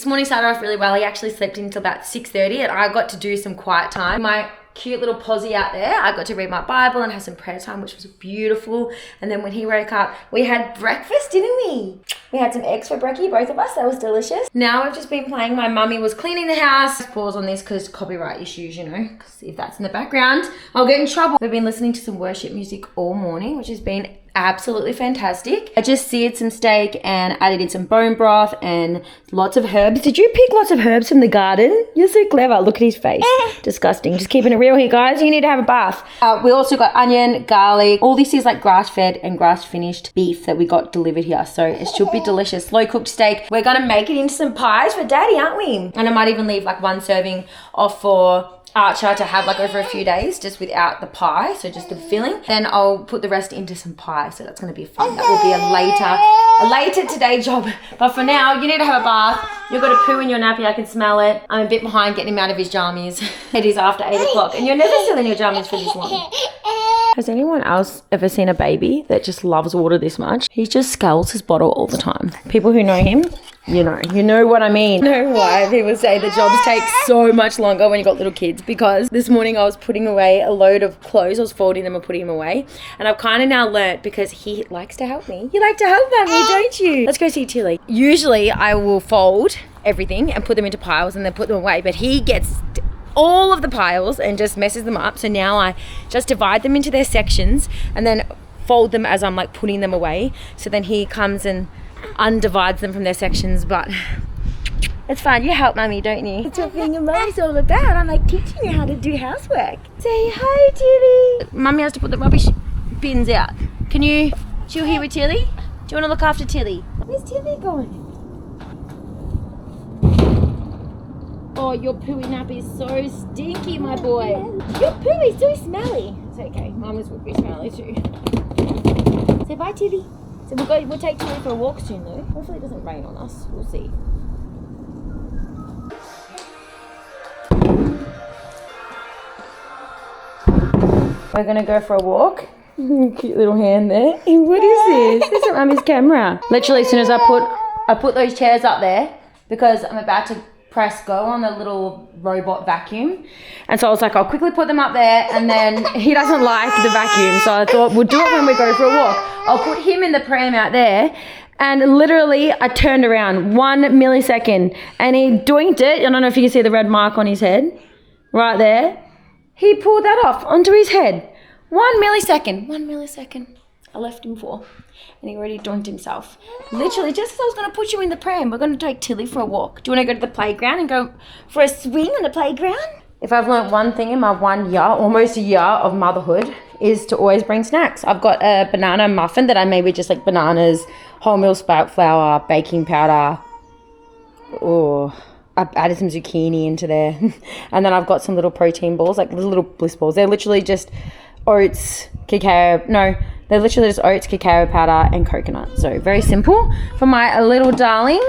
This morning started off really well. He actually slept until about 6:30 and I got to do some quiet time. My cute little posse out there, I got to read my Bible and have some prayer time, which was beautiful. And then when he woke up, we had breakfast, didn't we? We had some eggs for brekkie, both of us. That was delicious. Now I've just been playing. My mummy was cleaning the house. Pause on this because copyright issues, you know, because if that's in the background, I'll get in trouble. We've been listening to some worship music all morning, which has been absolutely fantastic. I just seared some steak and added in some bone broth and lots of herbs. Did you pick lots of herbs from the garden? You're so clever. Look at his face. Disgusting. Just keeping it real here, guys. You need to have a bath. We also got onion, garlic. All this is like grass-fed and grass-finished beef that we got delivered here. So it should be delicious. Slow-cooked steak. We're going to make it into some pies for Daddy, aren't we? And I might even leave like one serving off for Archer to have like over a few days just without the pie, so just the filling. Then I'll put the rest into some pie, so that's going to be fun. That will be a later today job, but for now you need to have a bath. You've got a poo in your nappy, I can smell it. I'm a bit behind getting him out of his jammies. It is after 8 o'clock and you're never still in your jammies for this long. Has anyone else ever seen a baby that just loves water this much? He just sculls his bottle all the time. People who know him, you know what I mean. I know why people say the jobs take so much longer when you've got little kids, because this morning I was putting away a load of clothes. I was folding them and putting them away. And I've kind of now learnt, because he likes to help me. You like to help Mummy, don't you? Let's go see Tilly. Usually I will fold everything and put them into piles and then put them away, but he gets all of the piles and just messes them up. So now I just divide them into their sections and then fold them as I'm like putting them away. So then he comes and undivides them from their sections, but it's fine. You help Mummy, don't you? That's what being a mummy's all about. I'm like teaching you how to do housework. Say hi, Tilly. Mummy has to put the rubbish bins out. Can you chill here with Tilly? Do you want to look after Tilly? Where's Tilly going? Oh, your pooey nappy is so stinky, my boy. Your poo is so smelly. It's okay. Mama's would be smelly too. Say bye, Tilly. So we'll take Tilly for a walk soon though. Hopefully it doesn't rain on us. We'll see. We're gonna go for a walk. Cute little hand there. What is this? This is Mummy's camera. Literally as soon as I put those chairs up there because I'm about to press go on the little robot vacuum, and so I was like, I'll quickly put them up there, and then he doesn't like the vacuum, so I thought we'll do it when we go for a walk. I'll put him in the pram out there, and literally I turned around 1 millisecond and he doinked it. I don't know if you can see the red mark on his head right there. He pulled that off onto his head. 1 millisecond I left him for, and he already doinked himself. Literally, just as I was going to put you in the pram, we're going to take Tilly for a walk. Do you want to go to the playground and go for a swing on the playground? If I've learnt one thing in my 1 year, almost a year of motherhood, is to always bring snacks. I've got a banana muffin that I made with just like bananas, wholemeal sprout flour, baking powder. Oh, I've added some zucchini into there. And then I've got some little protein balls, like little bliss balls. They're literally just oats, cacao, no, they're literally just oats, cacao powder, and coconut. So very simple for my little darling.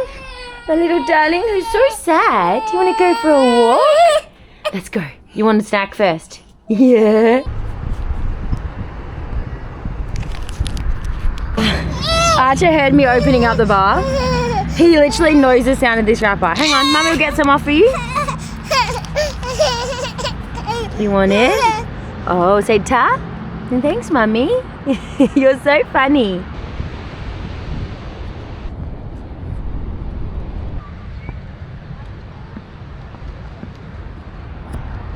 My little darling who's so sad. Do you want to go for a walk? Let's go. You want a snack first? Yeah. Archer heard me opening up the bar. He literally knows the sound of this wrapper. Hang on, Mummy will get some off for you. You want it? Oh, say ta. Thanks, Mummy. You're so funny.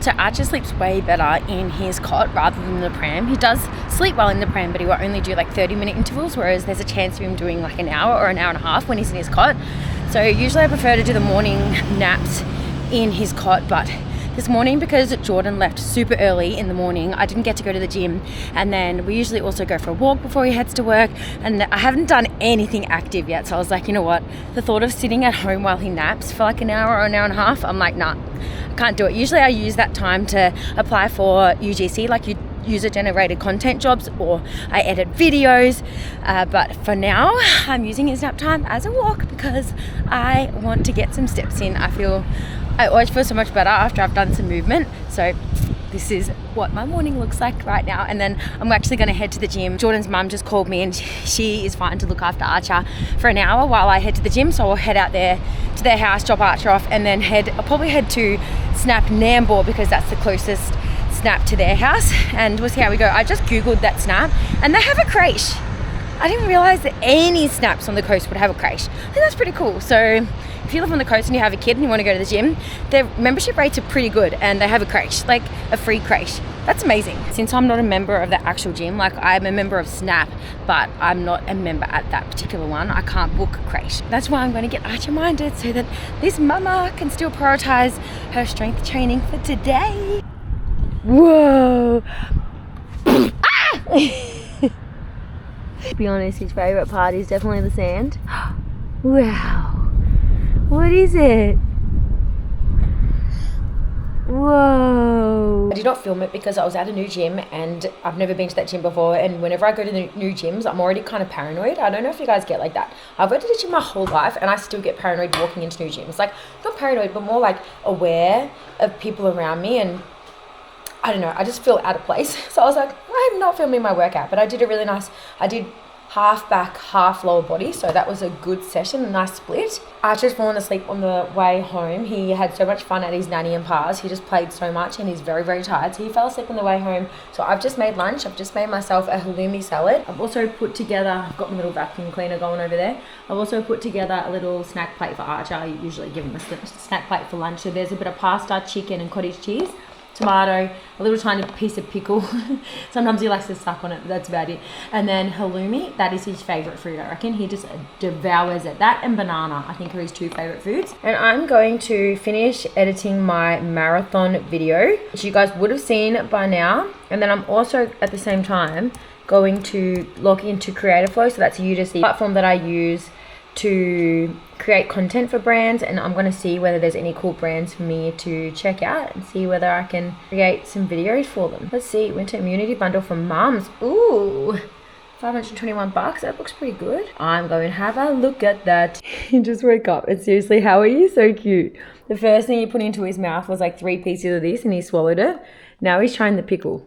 So Archer sleeps way better in his cot rather than the pram. He does sleep well in the pram, but he will only do like 30-minute intervals, whereas there's a chance of him doing like an hour or an hour and a half when he's in his cot. So usually I prefer to do the morning naps in his cot, but this morning, because Jordan left super early in the morning, I didn't get to go to the gym, and then we usually also go for a walk before he heads to work, and I haven't done anything active yet, so I was like, you know what, the thought of sitting at home while he naps for like an hour or an hour and a half, I'm like, nah, I can't do it. Usually I use that time to apply for UGC, like user-generated content jobs, or I edit videos, but for now I'm using his nap time as a walk because I want to get some steps in. I always feel so much better after I've done some movement, so this is what my morning looks like right now. And then I'm actually going to head to the gym. Jordan's mum just called me and she is fine to look after Archer for an hour while I head to the gym. So I'll head out there to their house, drop Archer off, and then I'll probably head to Snap Nambour because that's the closest Snap to their house, and we'll see how we go. I just googled that Snap and they have a creche. I didn't realize that any Snaps on the coast would have a creche. I think that's pretty cool. So if you live on the coast and you have a kid and you want to go to the gym, their membership rates are pretty good and they have a creche, like a free creche. That's amazing. Since I'm not a member of the actual gym, like I'm a member of Snap, but I'm not a member at that particular one, I can't book a creche. That's why I'm going to get Archer minded so that this mama can still prioritize her strength training for today. Whoa. Ah! To be honest, his favourite part is definitely the sand. Wow. What is it? Whoa. I did not film it because I was at a new gym and I've never been to that gym before, and whenever I go to the new gyms, I'm already kind of paranoid. I don't know if you guys get like that. I've worked at a gym my whole life and I still get paranoid walking into new gyms. Like, not paranoid, but more like aware of people around me, and I don't know, I just feel out of place. So I was like, I'm not filming my workout, but I did I did half back, half lower body. So that was a good session, a nice split. Archer's fallen asleep on the way home. He had so much fun at his nanny and pa's. He just played so much and he's very, very tired. So he fell asleep on the way home. So I've just made lunch. I've just made myself a halloumi salad. I've also put together, I've got my little vacuum cleaner going over there. I've also put together a little snack plate for Archer. I usually give him a snack plate for lunch. So there's a bit of pasta, chicken and cottage cheese, tomato, a little tiny piece of pickle. Sometimes he likes to suck on it, but that's about it. And then halloumi, that is his favourite food, I reckon. He just devours it. That and banana, I think, are his two favourite foods. And I'm going to finish editing my marathon video, which you guys would have seen by now. And then I'm also, at the same time, going to log into Creator Flow. So that's a UGC platform that I use to create content for brands, and I'm going to see whether there's any cool brands for me to check out and see whether I can create some videos for them. Let's see, winter immunity bundle from mums. Ooh, $521, that looks pretty good. I'm going to have a look at that. He just woke up, and seriously, how are you? So cute. The first thing he put into his mouth was like 3 pieces of this and he swallowed it. Now he's trying the pickle.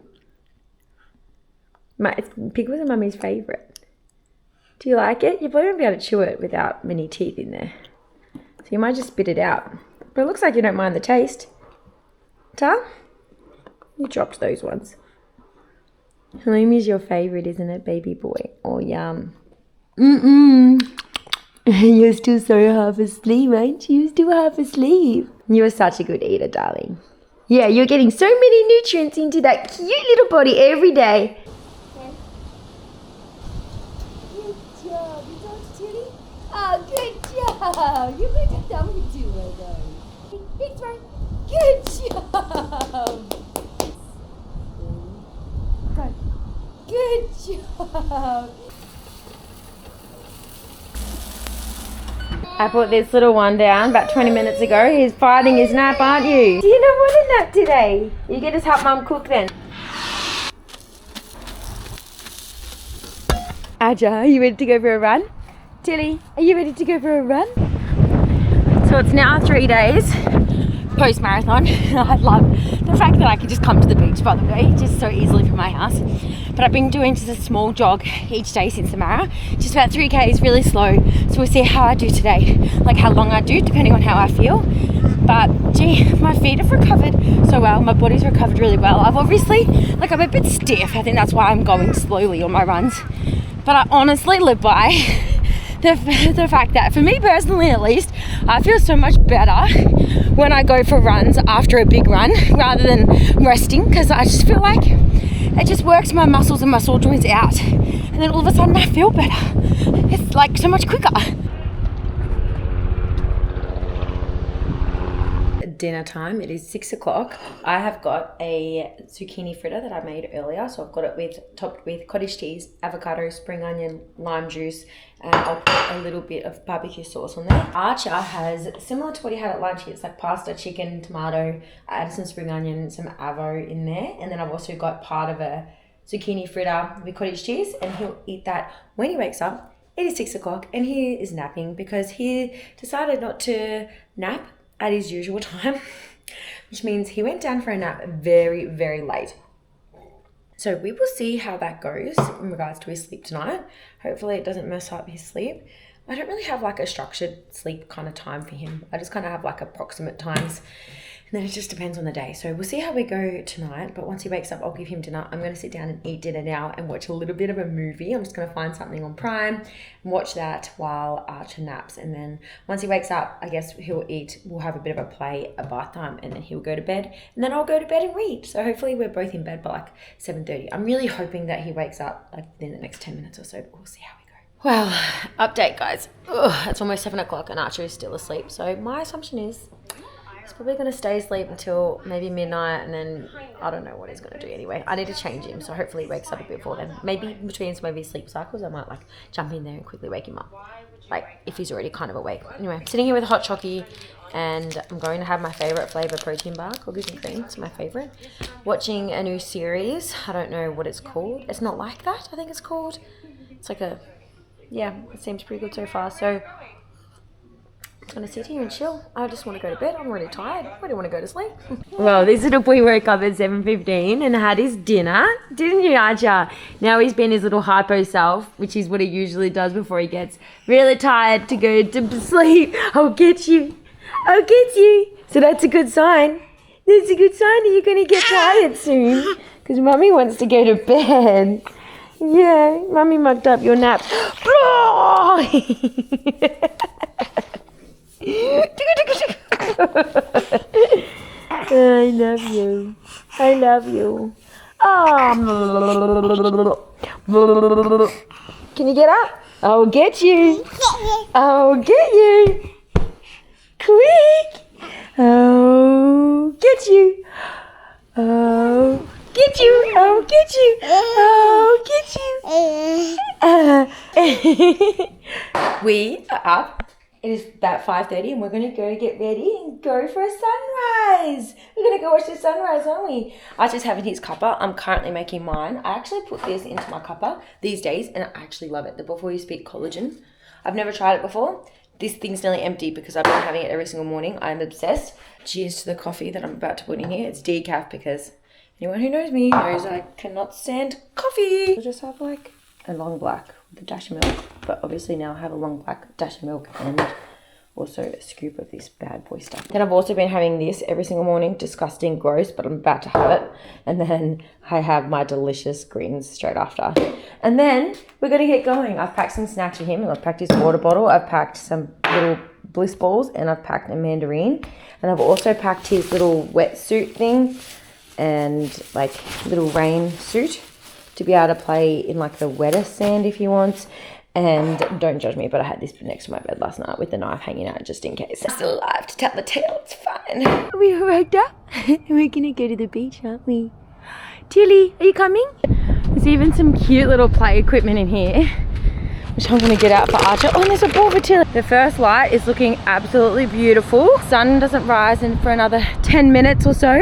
Pickles are mummy's favourite. Do you like it? You probably won't be able to chew it without many teeth in there. So you might just spit it out. But it looks like you don't mind the taste. Ta? You dropped those ones. Halloumi's your favourite, isn't it, baby boy? Oh, yum. You're still so half asleep, aren't you? You're still half asleep. You're such a good eater, darling. Yeah, you're getting so many nutrients into that cute little body every day. Oh, good job. You're going to tell me to do it, though. Big throw. Good job. Good job. I put this little one down about 20 minutes ago. He's fighting his nap, aren't you? Do you not want a nap today? You can just help mum cook then. Aja, are you ready to go for a run? Tilly, are you ready to go for a run? So it's now 3 days post-marathon. I love the fact that I can just come to the beach, by the way, just so easily from my house. But I've been doing just a small jog each day since the mara, just about 3 Ks, really slow. So we'll see how I do today, like how long I do, depending on how I feel. But gee, my feet have recovered so well, my body's recovered really well. I've obviously, like, I'm a bit stiff. I think that's why I'm going slowly on my runs. But I honestly live by the fact that, for me personally at least, I feel so much better when I go for runs after a big run rather than resting, because I just feel like it just works my muscles and muscle joints out, and then all of a sudden I feel better. It's like so much quicker. Dinner time. It is 6 o'clock. I have got a zucchini fritter that I made earlier, so I've got it topped with cottage cheese, avocado, spring onion, lime juice, and I'll put a little bit of barbecue sauce on there. Archer has, similar to what he had at lunch, it's like pasta, chicken, tomato. I added some spring onion, some avo in there, and then I've also got part of a zucchini fritter with cottage cheese, and he'll eat that when he wakes up. It is 6 o'clock and he is napping because he decided not to nap at his usual time. which means he went down for a nap very, very late. So we will see how that goes in regards to his sleep tonight. Hopefully it doesn't mess up his sleep. I don't really have like a structured sleep kind of time for him. I just kind of have like approximate times. And then it just depends on the day. So we'll see how we go tonight. But once he wakes up, I'll give him dinner. I'm going to sit down and eat dinner now and watch a little bit of a movie. I'm just going to find something on Prime and watch that while Archer naps. And then once he wakes up, I guess he'll eat. We'll have a bit of a play, a bath time, and then he'll go to bed. And then I'll go to bed and read. So hopefully we're both in bed by like 7:30. I'm really hoping that he wakes up like in the next 10 minutes or so. But we'll see how we go. Well, update guys. It's almost 7 o'clock and Archer is still asleep. So my assumption is he's probably going to stay asleep until maybe midnight, and then I don't know what he's going to do anyway. I need to change him, so hopefully he wakes up a bit before then. Maybe between some of his sleep cycles, I might like jump in there and quickly wake him up, like if he's already kind of awake. Anyway, I'm sitting here with a hot chockey, and I'm going to have my favourite flavour protein bar, cookies and cream. It's my favourite. Watching a new series. I don't know what it's called. It's Not Like That, I think it's called. It's like a, yeah, it seems pretty good so far. So I'm gonna sit here and chill. I just want to go to bed. I'm really tired. I don't want to go to sleep. Well, this little boy woke up at 7:15 and had his dinner, didn't you, Archer? Now he's been his little hypo self, which is what he usually does before he gets really tired to go to sleep. I'll get you. I'll get you. So that's a good sign. That's a good sign that you're gonna get tired soon, because Mummy wants to go to bed. Yeah, Mummy mucked up your nap. I love you. I love you. Oh. Can you get up? I'll get you. I'll get you. Quick. I'll get you. I'll get you. I'll get you. I'll get you. We are up. It is about 5:30 and we're going to go get ready and go for a sunrise. We're going to go watch the sunrise, aren't we? Archer's having his cuppa. I'm currently making mine. I actually put this into my cuppa these days and I actually love it. The Before You Speak collagen. I've never tried it before. This thing's nearly empty because I've been having it every single morning. I'm obsessed. Cheers to the coffee that I'm about to put in here. It's decaf because anyone who knows me knows I cannot stand coffee. I'll just have like a long black with a dash of milk, but obviously now I have a long black dash of milk and also a scoop of this bad boy stuff. Then I've also been having this every single morning. Disgusting, gross, but I'm about to have it. And then I have my delicious greens straight after. And then we're gonna get going. I've packed some snacks for him and I've packed his water bottle. I've packed some little bliss balls and I've packed a mandarin. And I've also packed his little wetsuit thing and like little rain suit to be able to play in like the wetter sand if he wants. And don't judge me, but I had this next to my bed last night with the knife hanging out just in case. I'm still alive to tell the tale, it's fine. We waked up. We're gonna go to the beach, aren't we? Tilly, are you coming? There's even some cute little play equipment in here, which I'm gonna get out for Archer. Oh, and there's a ball for Tilly. The first light is looking absolutely beautiful. Sun doesn't rise in for another 10 minutes or so.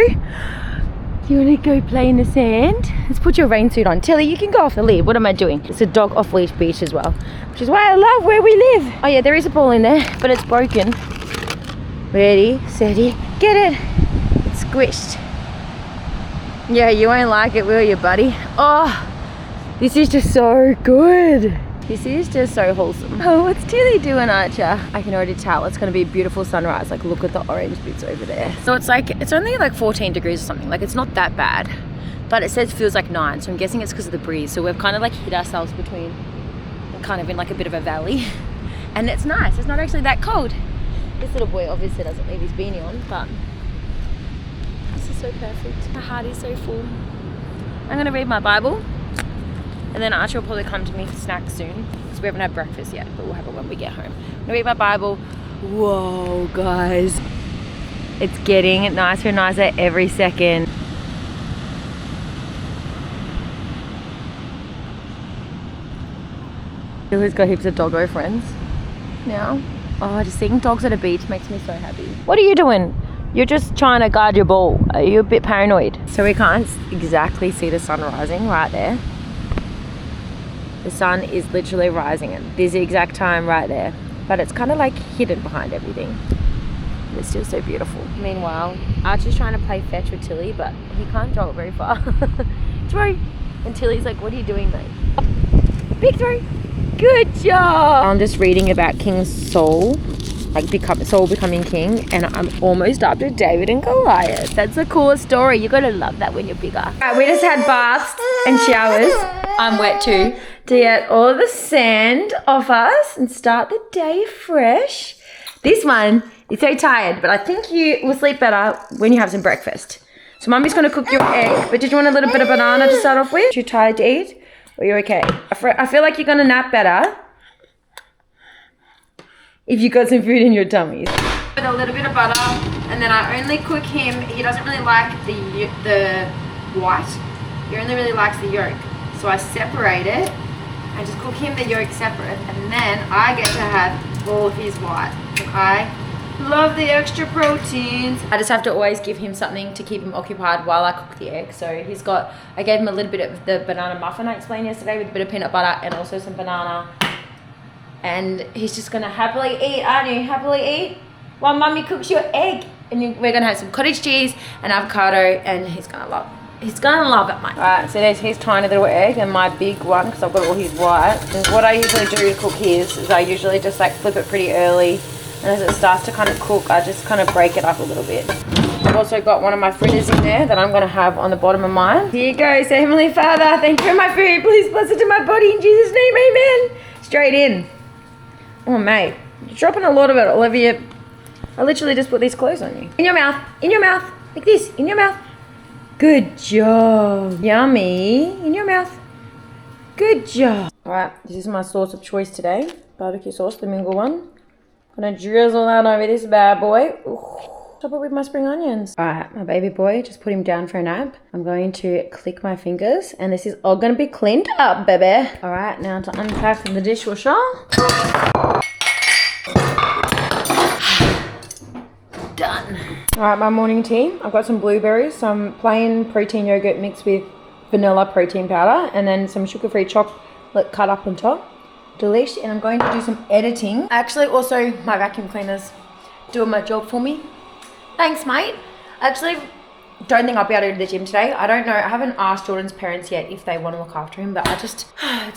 Do you want to go play in the sand? Let's put your rain suit on. Tilly, you can go off the lid. What am I doing? It's a dog off-leash beach as well, which is why I love where we live. Oh yeah, there is a ball in there, but it's broken. Ready, steady, get it. It's squished. Yeah, you won't like it, will you, buddy? Oh, this is just so good. This is just so wholesome. Oh, what's Tilly doing, Archer? I can already tell it's going to be a beautiful sunrise. Like, look at the orange bits over there. So it's like, it's only like 14 degrees or something. Like, it's not that bad. But it says feels like 9. So I'm guessing it's because of the breeze. So we've kind of like hit ourselves between, kind of in like a bit of a valley. And it's nice. It's not actually that cold. This little boy obviously doesn't leave his beanie on, but this is so perfect. My heart is so full. I'm going to read my Bible. And then Archer will probably come to me for snacks soon, because we haven't had breakfast yet, but we'll have it when we get home. I'm gonna read my Bible. Whoa, guys. It's getting nicer and nicer every second. Lily's got heaps of doggo friends now. Oh, just seeing dogs at a beach makes me so happy. What are you doing? You're just trying to guard your ball. Are you a bit paranoid? So we can't exactly see the sun rising right there. The sun is literally rising at this exact time right there, but it's kind of like hidden behind everything. They're still so beautiful. Meanwhile, Archer's trying to play fetch with Tilly, but he can't throw it very far. Throw! And Tilly's like, what are you doing, mate? Big throw! Good job! I'm just reading about King Saul, like Saul becoming king, and I'm almost up to David and Goliath. That's the coolest story. You're gonna love that when you're bigger. We just had baths and showers. I'm wet too. To get all the sand off us and start the day fresh. This one is so tired, but I think you will sleep better when you have some breakfast. So Mummy's gonna cook your egg, but did you want a little bit of banana to start off with? Too tired to eat? Or you're okay? I feel like you're gonna nap better if you got some food in your tummies. With a little bit of butter, and then I only cook him. He doesn't really like the white. He only really likes the yolk. So I separate it and just cook him the yolk separate, and then I get to have all of his white. I love the extra proteins. I just have to always give him something to keep him occupied while I cook the egg. So I gave him a little bit of the banana muffin I explained yesterday with a bit of peanut butter and also some banana. And he's just gonna happily eat, aren't you? Happily eat while Mummy cooks your egg. And we're gonna have some cottage cheese and avocado, and he's gonna love it, mate. Alright, so there's his tiny little egg and my big one, because I've got all his white. And what I usually do to cook his is I usually just like flip it pretty early, and as it starts to kind of cook, I just kind of break it up a little bit. I've also got one of my fritters in there that I'm going to have on the bottom of mine. Here you go. Say, Heavenly Father, thank you for my food. Please bless it to my body in Jesus' name, amen. Straight in. Oh, mate. You're dropping a lot of it all over you. I literally just put these clothes on you. In your mouth. In your mouth. Like this. In your mouth. Good job. Yummy. In your mouth. Good job. All right. This is my sauce of choice today. Barbecue sauce, the Mingle one. Gonna drizzle that over this bad boy. Ooh. Top it with my spring onions. All right, my baby boy, just put him down for a nap. I'm going to click my fingers, and this is all gonna be cleaned up, baby. All right, now to unpack the dishwasher. Done. All right, my morning tea. I've got some blueberries, some plain protein yogurt mixed with vanilla protein powder, and then some sugar-free chocolate cut up on top. Delish. And I'm going to do some editing. Actually, also my vacuum cleaner's doing my job for me. Thanks, mate. Actually, don't think I'll be able to go to the gym today. I don't know. I haven't asked Jordan's parents yet if they want to look after him, but it's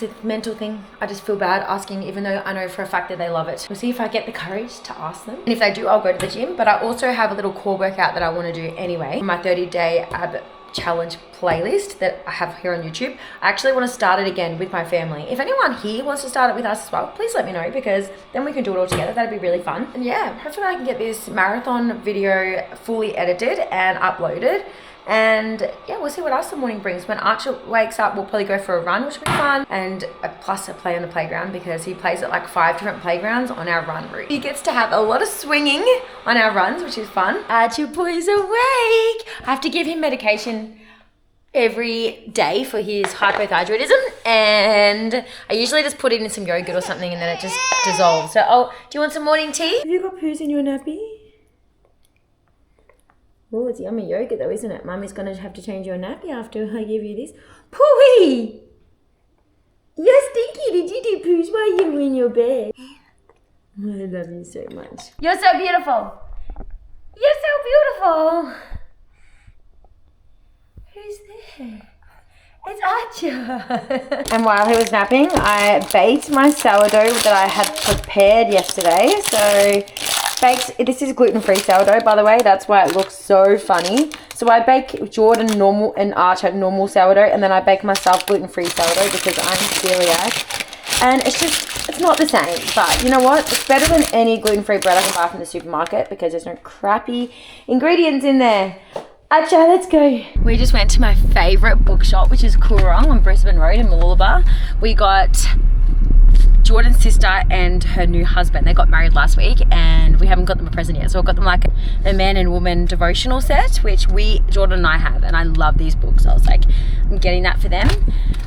a mental thing. I just feel bad asking, even though I know for a fact that they love it. We'll see if I get the courage to ask them. And if they do, I'll go to the gym. But I also have a little core workout that I want to do anyway. My 30-day ab challenge playlist that I have here on YouTube. I actually want to start it again with my family. If anyone here wants to start it with us as well, please let me know, because then we can do it all together. That'd be really fun. And yeah, hopefully I can get this marathon video fully edited and uploaded. And yeah, we'll see what else the morning brings. When Archer wakes up, we'll probably go for a run, which will be fun. And plus I play on the playground, because he plays at like 5 different playgrounds on our run route. He gets to have a lot of swinging on our runs, which is fun. Archer boy's awake. I have to give him medication every day for his hypothyroidism, and I usually just put it in some yogurt or something, and then it just dissolves. So, oh, do you want some morning tea? Have you got poos in your nappy? Oh, it's yummy yogurt though, isn't it? Mummy's gonna have to change your nappy after I give you this. Pooey! You're stinky. Did you do poos while you were in your bed? I love you so much. You're so beautiful. You're so beautiful. Who's there? It's Archer. And while he was napping, I baked my sourdough that I had prepared yesterday. This is gluten-free sourdough, by the way. That's why it looks so funny. So I bake Jordan normal and Archer normal sourdough, and then I bake myself gluten-free sourdough because I'm celiac. And it's not the same. But you know what? It's better than any gluten-free bread I can buy from the supermarket, because there's no crappy ingredients in there. Archer, let's go. We just went to my favourite bookshop, which is Coorong on Brisbane Road in Mooloolaba. We got Jordan's sister and her new husband. They got married last week, and we haven't got them a present yet. So I got them like a man and woman devotional set, which Jordan and I have, and I love these books. I was like, I'm getting that for them.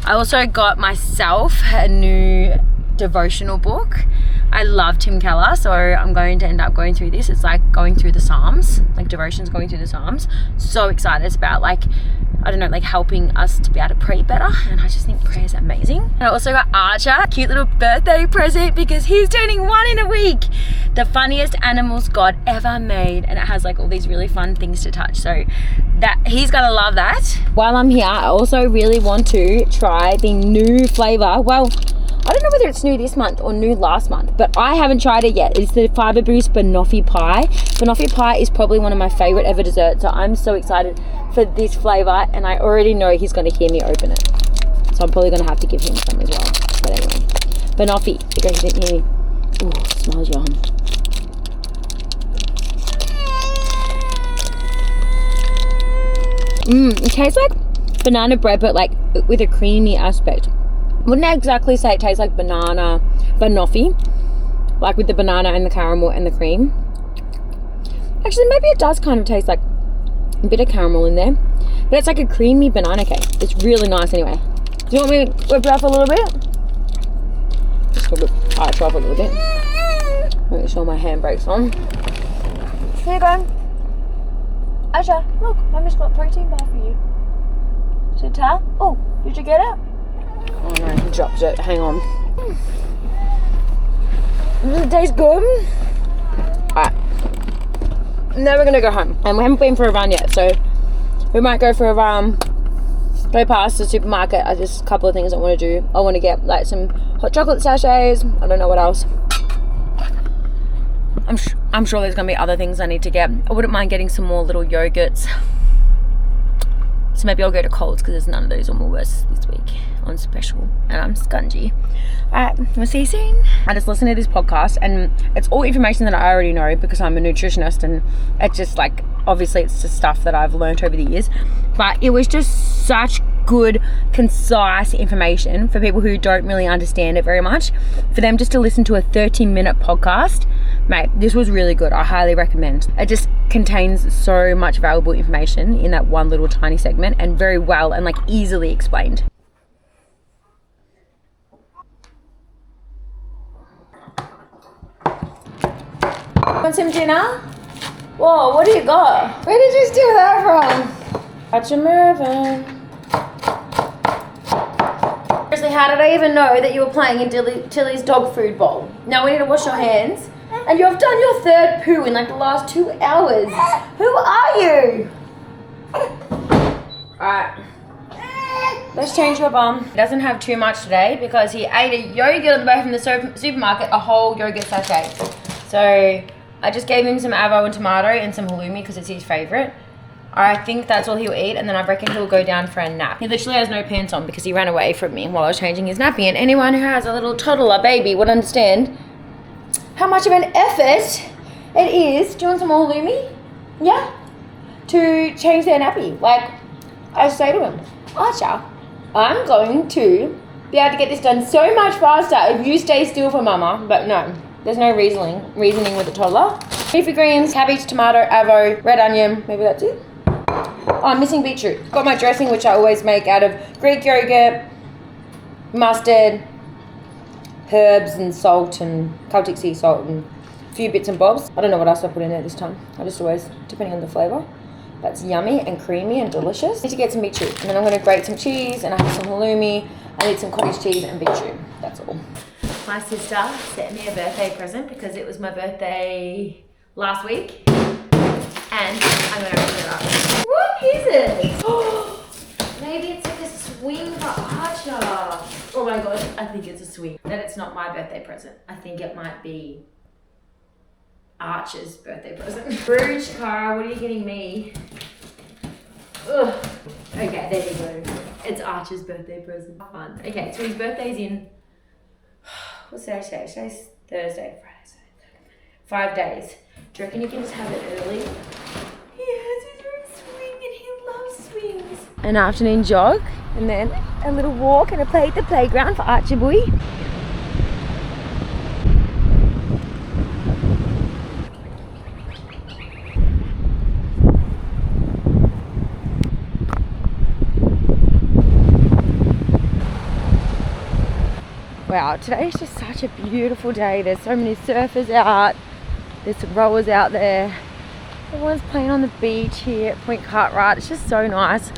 I also got myself a new devotional book. I love Tim Keller, so I'm going to end up going through this. It's like going through the Psalms, like devotions going through the Psalms. So excited. It's about like, I don't know, like helping us to be able to pray better. And I just think prayer is amazing. And I also got Archer, cute little birthday present because he's turning 1 in a week. The funniest animals God ever made. And it has like all these really fun things to touch. So that he's gonna love that. While I'm here, I also really want to try the new flavor. Well, I don't know whether it's new this month or new last month, but I haven't tried it yet. It's the Fiber Boost Banoffee Pie. Banoffee Pie is probably one of my favorite ever desserts, so I'm so excited for this flavor, and I already know he's going to hear me open it. So I'm probably going to have to give him some as well. But anyway, Banoffee, because he didn't hear me. Ooh, smells yum. It tastes like banana bread, but like with a creamy aspect. Wouldn't exactly say it tastes like banana banoffee, like with the banana and the caramel and the cream. Actually, maybe it does kind of taste like a bit of caramel in there, but it's like a creamy banana cake. It's really nice anyway. Do you want me to whip it up a little bit? Just gonna whip Arch off a little bit. Make sure my handbrake's on. Here you go. Asha, look, Mummy's got a protein bar for you. See the towel? Oh, did you get it? Oh no, he dropped it. Hang on. Does it taste good? Alright. Now we're gonna go home. And we haven't been for a run yet, so we might go for a run. Go past the supermarket. Just a couple of things I want to do. I want to get like some hot chocolate sachets. I don't know what else. I'm sure there's gonna be other things I need to get. I wouldn't mind getting some more little yogurts. So maybe I'll go to Coles because there's none of those on Woolworths this week on special, and I'm scungy. Alright, we'll see you soon. I just listened to this podcast and it's all information that I already know because I'm a nutritionist, and it's just like, obviously it's just stuff that I've learned over the years, but it was just such good, concise information for people who don't really understand it very much. For them just to listen to a 30-minute podcast, mate, this was really good. I highly recommend. It just contains so much valuable information in that one little tiny segment, and very well and like easily explained. Want some dinner? Whoa, what do you got? Where did you steal that from? Got you moving. Seriously, how did I even know that you were playing in Tilly's dog food bowl? Now we need to wash your hands. And you've done your third poo in like the last 2 hours. Who are you? Alright. Let's change your bum. He doesn't have too much today because he ate a yogurt on the way from the supermarket, a whole yogurt sachet. So I just gave him some avo and tomato and some halloumi because it's his favourite. I think that's all he'll eat, and then I reckon he'll go down for a nap. He literally has no pants on because he ran away from me while I was changing his nappy, and anyone who has a little toddler baby would understand how much of an effort it is. Do you want some more halloumi? Yeah? To change their nappy. Like, I say to him, Archer, I'm going to be able to get this done so much faster if you stay still for mama. But no, there's no reasoning with the toddler. Leafy greens, cabbage, tomato, avo, red onion, maybe that's it. Oh, I'm missing beetroot. Got my dressing, which I always make out of Greek yogurt, mustard, herbs and salt and Celtic sea salt and a few bits and bobs. I don't know what else I put in there this time. I just always, depending on the flavour. That's yummy and creamy and delicious. I need to get some beetroot, and then I'm going to grate some cheese, and I have some halloumi. I need some cottage cheese and beetroot. That's all. My sister sent me a birthday present because it was my birthday last week, and I'm going to open it up. What is it? Maybe it's like a swing for Archer. Oh my gosh, I think it's a swing. That it's not my birthday present. I think it might be Archer's birthday present. Bruges, Cara, what are you getting me? Ugh. Okay, there you go. It's Archer's birthday present. Fun. Okay, so his birthday's in, what's today? Today's Thursday, Friday, Saturday, 5 days. Do you reckon you can just have it early? He has his own swing and he loves swings. An afternoon jog, and then a little walk and a play at the playground for Archer boy. Wow, today is just such a beautiful day. There's so many surfers out. There's some rowers out there. Everyone's playing on the beach here at Point Cartwright. It's just so nice.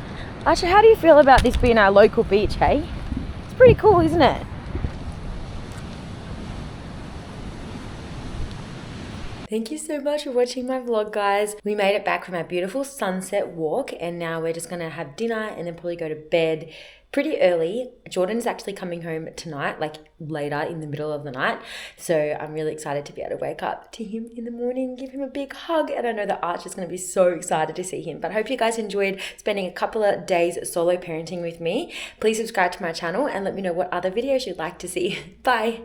Actually, how do you feel about this being our local beach, hey? It's pretty cool, isn't it? Thank you so much for watching my vlog, guys. We made it back from our beautiful sunset walk, and now we're just gonna have dinner and then probably go to bed pretty early. Jordan's actually coming home tonight, like later in the middle of the night. So I'm really excited to be able to wake up to him in the morning, give him a big hug. And I know that Arch is going to be so excited to see him. But I hope you guys enjoyed spending a couple of days solo parenting with me. Please subscribe to my channel and let me know what other videos you'd like to see. Bye.